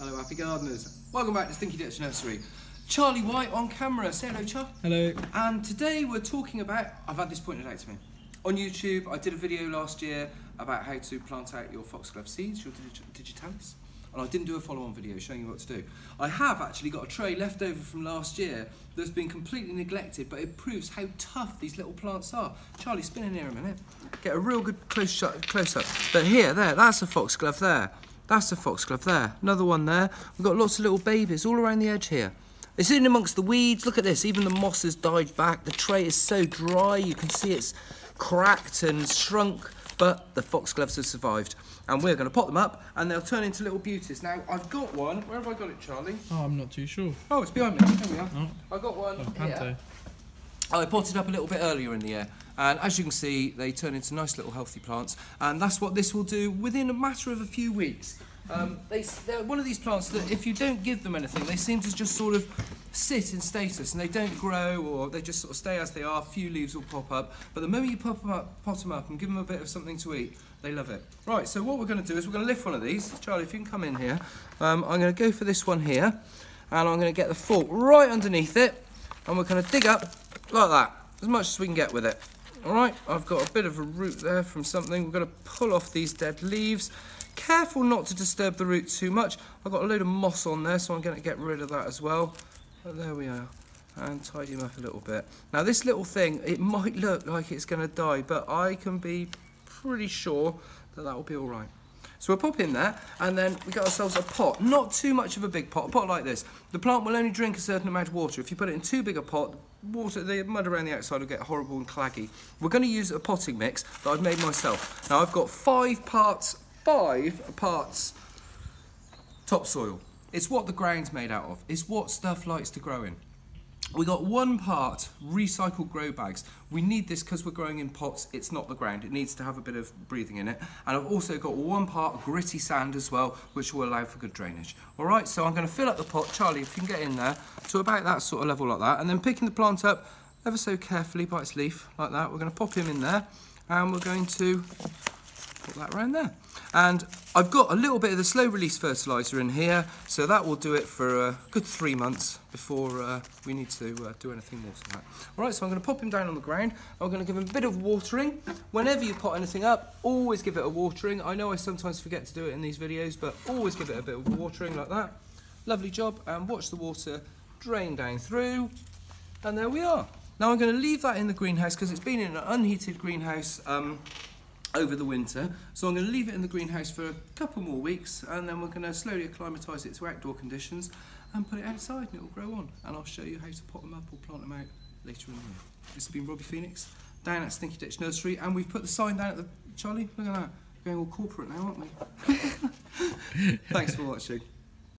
Hello happy gardeners, welcome back to Stinky Nursery. Charlie White on camera, say hello Char. Hello. And today we're talking about, I've had this pointed out to me. On YouTube I did a video last year about how to plant out your Foxglove seeds, your digitalis. And I didn't do a follow-on video showing you what to do. I have actually got a tray left over from last year that's been completely neglected, but it proves how tough these little plants are. Charlie, spin in here a minute. Get a real good close up. But here, there, that's a foxglove there. That's a foxglove there. Another one there. We've got lots of little babies all around the edge here. It's in amongst the weeds. Look at this. Even the moss has died back. The tray is so dry. You can see it's cracked and shrunk, but the foxgloves have survived. And we're going to pot them up and they'll turn into little beauties. Now, I've got one. Where have I got it, Charlie? Oh, I'm not too sure. Oh, it's behind me. There we are. Oh. I've got one here. Oh, I potted up a little bit earlier in the year. And as you can see, they turn into nice little healthy plants. And that's what this will do within a matter of a few weeks. They're one of these plants that if you don't give them anything, they seem to just sort of sit in status and they don't grow, or they just sort of stay as they are. A few leaves will pop up, but the moment you pot them up and give them a bit of something to eat, they love it. Right, so what we're going to do is we're going to lift one of these. Charlie, if you can come in here. I'm going to go for this one here, and I'm going to get the fork right underneath it, and we're going to dig up like that, as much as we can get with it. All right, I've got a bit of a root there from something. We're going to pull off these dead leaves. Careful not to disturb the root too much. I've got a load of moss on there, so I'm going to get rid of that as well. But there we are, and tidy them up a little bit. Now this little thing, it might look like it's going to die, but I can be pretty sure that that will be all right. So we'll pop in there, and then we get ourselves a pot. Not too much of a big pot, a pot like this. The plant will only drink a certain amount of water. If you put it in too big a pot, the mud around the outside will get horrible and claggy. We're going to use a potting mix that I've made myself. Now I've got 5 parts topsoil. It's what the ground's made out of. It's what stuff likes to grow in. We got 1 part recycled grow bags. We need this because we're growing in pots. It's not the ground. It needs to have a bit of breathing in it. And I've also got 1 part gritty sand as well, which will allow for good drainage. All right, so I'm going to fill up the pot. Charlie, if you can get in there, to about that sort of level like that. And then picking the plant up ever so carefully by its leaf, like that. We're going to pop him in there, and we're going to put that around there. And I've got a little bit of the slow release fertiliser in here, so that will do it for a good 3 months before we need to do anything more to that. All right, so I'm going to pop him down on the ground. I'm going to give him a bit of watering. Whenever you pot anything up, always give it a watering. I know I sometimes forget to do it in these videos, but always give it a bit of watering like that. Lovely job, and watch the water drain down through, and there we are. Now I'm going to leave that in the greenhouse because it's been in an unheated greenhouse over the winter, so I'm going to leave it in the greenhouse for a couple more weeks, and then we're going to slowly acclimatise it to outdoor conditions and put it outside, and it will grow on, and I'll show you how to pot them up or plant them out later in the year. This has been Robbie Phoenix down at Stinky Nursery, and we've put the sign down at the... Charlie, look at that, we're going all corporate now, aren't we? Thanks for watching.